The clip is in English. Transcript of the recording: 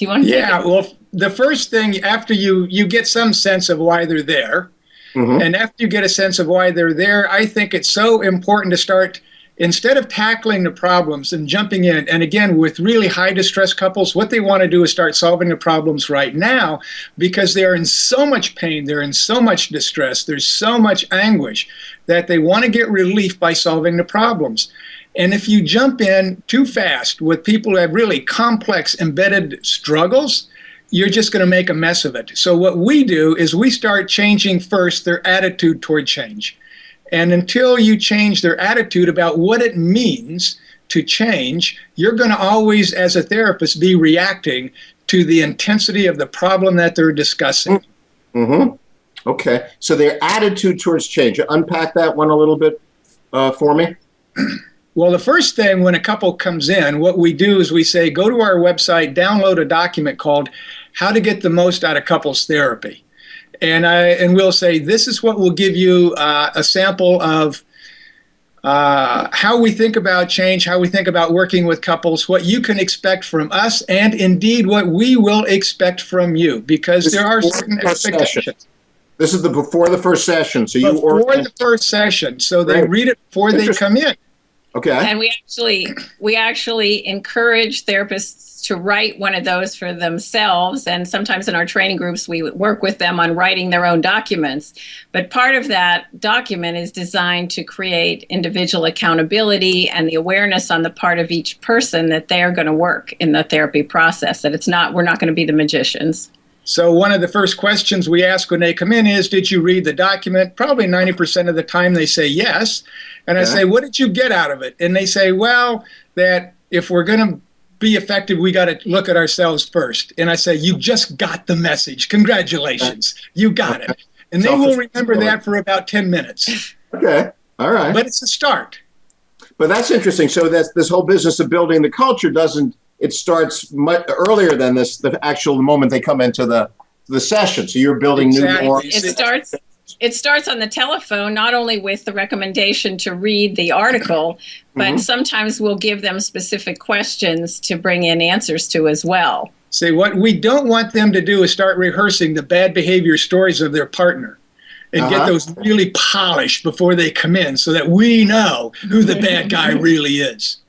Do you want to take it? Yeah, well, the first thing, after you get some sense of why they're there, and after you get a sense of why they're there, I think it's so important to start, instead of tackling the problems and jumping in, and again, with really high distress couples, what they want to do is start solving the problems right now, because they're in so much pain, they're in so much distress, there's so much anguish, that they want to get relief by solving the problems. And if you jump in too fast with people who have really complex embedded struggles, you're just going to make a mess of it. So what we do is we start changing first their attitude toward change. And until you change their attitude about what it means to change, you're going to always, as a therapist, be reacting to the intensity of the problem that they're discussing. Okay. So their attitude towards change. Unpack that one a little bit for me. Well, the first thing when a couple comes in, what we do is we say, go to our website, download a document called How to Get the Most Out of Couples Therapy. And we'll say, this is what will give you a sample of how we think about change, how we think about working with couples, what you can expect from us, and indeed what we will expect from you, because there are certain expectations. This is before the first session. So before the first session. So they read it before they come in. Okay. And we actually encourage therapists to write one of those for themselves. And sometimes in our training groups, we work with them on writing their own documents. But part of that document is designed to create individual accountability and the awareness on the part of each person that they are going to work in the therapy process, that we're not going to be the magicians. So one of the first questions we ask when they come in is, did you read the document? Probably 90% of the time they say yes. And I say, what did you get out of it? And they say, well, that if we're going to be effective, we got to look at ourselves first. And I say, you just got the message. Congratulations. You got it. And they will remember that for about 10 minutes. Okay. All right. But it's a start. But that's interesting. So that's this whole business of building the culture it starts much earlier than the actual moment they come into the session. So you're building new norms. It starts on the telephone, not only with the recommendation to read the article, but sometimes we'll give them specific questions to bring in answers to as well. See, what we don't want them to do is start rehearsing the bad behavior stories of their partner and get those really polished before they come in, so that we know who the bad guy really is.